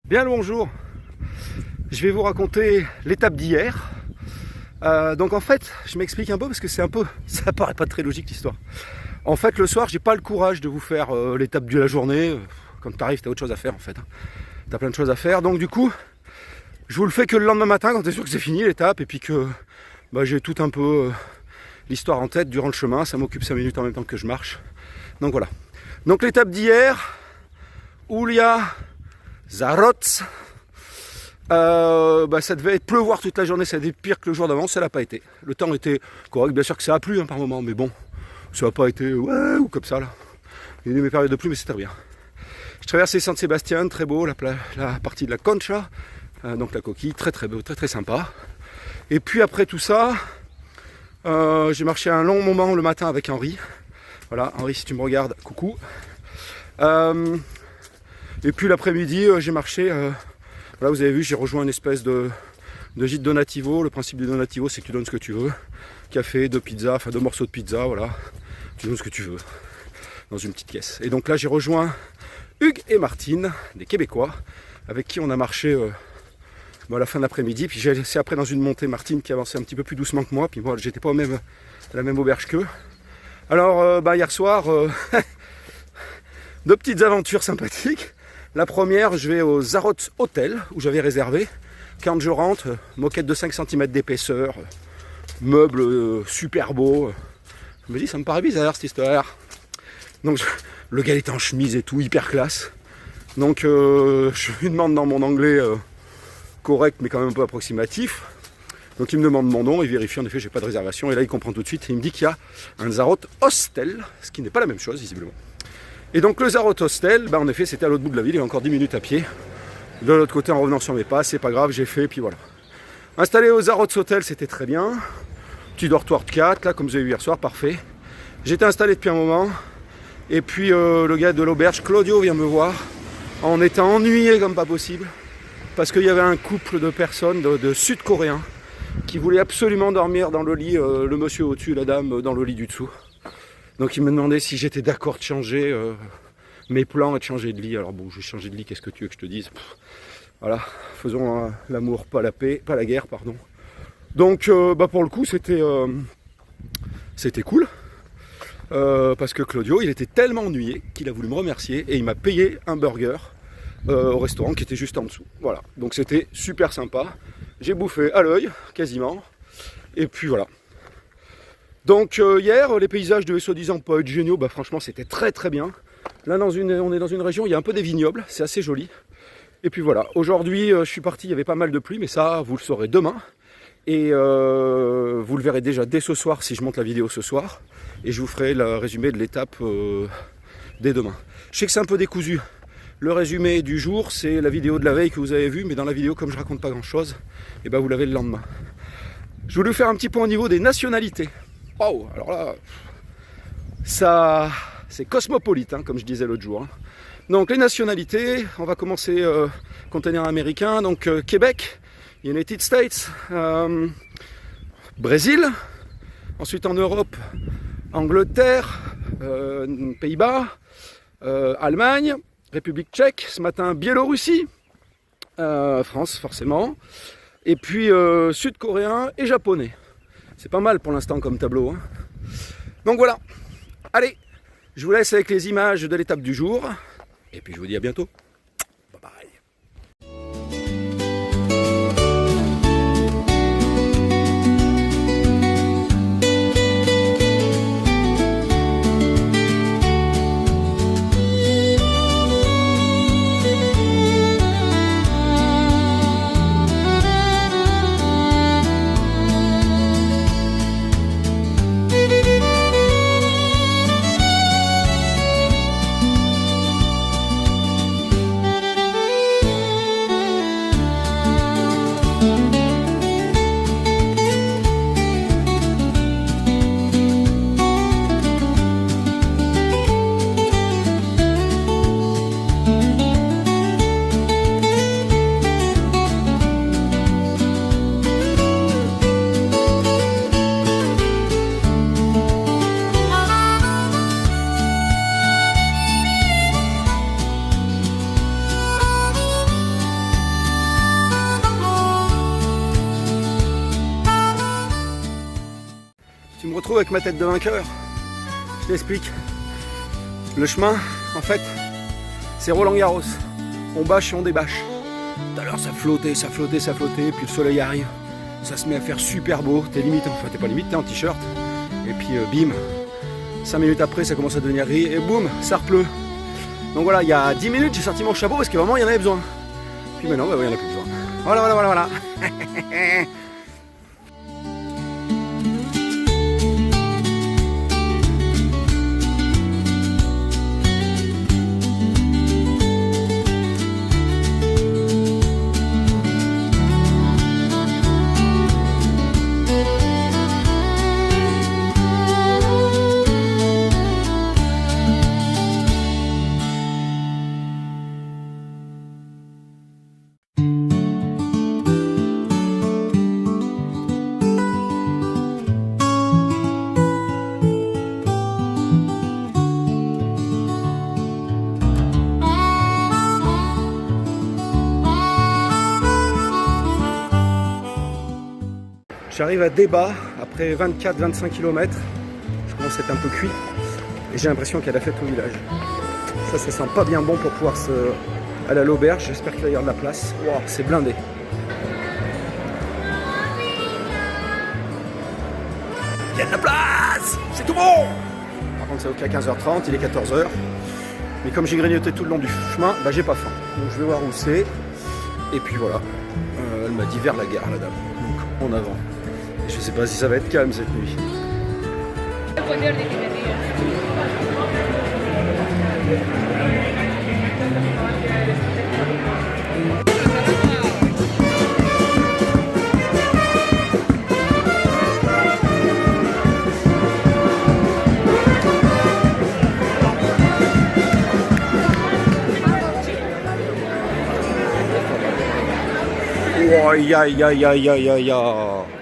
Bien le bonjour, je vais vous raconter l'étape d'hier. Donc en fait, je m'explique un peu parce que ça paraît pas très logique l'histoire. En fait, le soir, j'ai pas le courage de vous faire l'étape de la journée. Quand t'arrives, t'as autre chose à faire en fait. T'as plein de choses à faire. Donc du coup, je vous le fais que le lendemain matin quand t'es sûr que c'est fini l'étape et puis que j'ai tout un peu l'histoire en tête durant le chemin. Ça m'occupe 5 minutes en même temps que je marche. Donc voilà. Donc l'étape d'hier, Ulia Zaroc, ça devait pleuvoir toute la journée, ça devait être pire que le jour d'avant, ça l'a pas été. Le temps était correct, bien sûr que ça a plu par moment, mais bon, ça n'a pas été ouais ou comme ça là. Il y a eu mes périodes de pluie, mais c'était bien. Je traversais Saint-Sébastien, très beau, la partie de la Concha, donc la coquille, très très beau, très très sympa. Et puis après tout ça, j'ai marché un long moment le matin avec Henri. Voilà, Henri, si tu me regardes, coucou. Et puis l'après-midi, j'ai marché. Voilà, vous avez vu, j'ai rejoint une espèce de gîte Donativo. Le principe du Donativo, c'est que tu donnes ce que tu veux. Café, 2 pizzas, enfin 2 morceaux de pizza, voilà. Tu donnes ce que tu veux dans une petite caisse. Et donc là, j'ai rejoint Hugues et Martine, des Québécois, avec qui on a marché à la fin de l'après-midi. Puis j'ai laissé après dans une montée Martine qui avançait un petit peu plus doucement que moi. Puis moi, j'étais pas à la même auberge qu'eux. Alors, hier soir, 2 petites aventures sympathiques. La première, je vais au Zaroc Hotel où j'avais réservé. Quand je rentre, moquette de 5 cm d'épaisseur, meuble super beau. Je me dis, ça me paraît bizarre cette histoire. Donc le gars est en chemise et tout, hyper classe. Donc je lui demande dans mon anglais correct mais quand même un peu approximatif. Donc il me demande mon nom, il vérifie en effet j'ai pas de réservation et là il comprend tout de suite et il me dit qu'il y a un Zaroc Hostel, ce qui n'est pas la même chose visiblement. Et donc le Zaroc Hostel, en effet c'était à l'autre bout de la ville, il y a encore 10 minutes à pied. De l'autre côté en revenant sur mes pas, c'est pas grave, j'ai fait, puis voilà. Installé au Zaroc Hotel, c'était très bien. Petit dortoir de 4, là comme vous avez vu hier soir, parfait. J'étais installé depuis un moment. Et puis le gars de l'auberge, Claudio, vient me voir. On était ennuyé comme pas possible. Parce qu'il y avait un couple de personnes, de Sud-Coréens, qui voulaient absolument dormir dans le lit, le monsieur au-dessus, la dame dans le lit du dessous. Donc il me demandait si j'étais d'accord de changer mes plans et de changer de lit. Alors bon, je vais changer de lit, qu'est-ce que tu veux que je te dise? Voilà, faisons l'amour, pas la paix, pas la guerre, pardon. Donc pour le coup, c'était cool. Parce que Claudio, il était tellement ennuyé qu'il a voulu me remercier et il m'a payé un burger au restaurant qui était juste en dessous. Voilà, donc c'était super sympa. J'ai bouffé à l'œil, quasiment. Et puis voilà. Donc hier, les paysages devaient soi-disant pas être géniaux. Franchement, c'était très très bien. Là, on est dans une région, il y a un peu des vignobles, c'est assez joli. Et puis voilà, aujourd'hui, je suis parti, il y avait pas mal de pluie, mais ça, vous le saurez demain. Et vous le verrez déjà dès ce soir, si je monte la vidéo ce soir. Et je vous ferai le résumé de l'étape dès demain. Je sais que c'est un peu décousu. Le résumé du jour, c'est la vidéo de la veille que vous avez vue, mais dans la vidéo, comme je raconte pas grand-chose, et vous l'avez le lendemain. Je voulais faire un petit point au niveau des nationalités. Oh, alors là, ça, c'est cosmopolite, comme je disais l'autre jour. Donc les nationalités, on va commencer conteneur américain, donc Québec, United States, Brésil, ensuite en Europe, Angleterre, Pays-Bas, Allemagne, République tchèque, ce matin Biélorussie, France forcément, et puis sud-coréen et japonais. C'est pas mal pour l'instant comme tableau. Donc voilà, allez, je vous laisse avec les images de l'étape du jour, et puis je vous dis à bientôt. Bye bye. retrouve avec ma tête de vainqueur. Je t'explique. Le chemin, en fait, c'est Roland Garros. On bâche et on débâche. Tout à l'heure, ça flottait, ça flottait, ça flottait. Puis le soleil arrive. Ça se met à faire super beau. T'es limite, enfin, t'es pas limite, t'es en t-shirt. Et puis, bim. 5 minutes après, ça commence à devenir gris. Et boum, ça repleut. Donc voilà, il y a 10 minutes, j'ai sorti mon chapeau parce que vraiment, il y en avait besoin. Puis maintenant, bah, il n'y en a plus besoin. Voilà, voilà, voilà, voilà. J'arrive à Débat après 24-25 km. Je commence à être un peu cuit et j'ai l'impression qu'il y a la fête au village. Ça sent pas bien bon pour pouvoir aller à l'auberge. J'espère qu'il va y avoir de la place. Wow, c'est blindé. Il y a de la place! C'est tout bon! Par contre, c'est OK à 15h30, il est 14h. Mais comme j'ai grignoté tout le long du chemin, bah, j'ai pas faim. Donc je vais voir où c'est. Et puis voilà. Elle m'a dit vers la gare, la dame. Donc en avant. Je sais pas si ça va être calme cette nuit. Oh, aïe aïe aïe aïe aïe aïe aïe.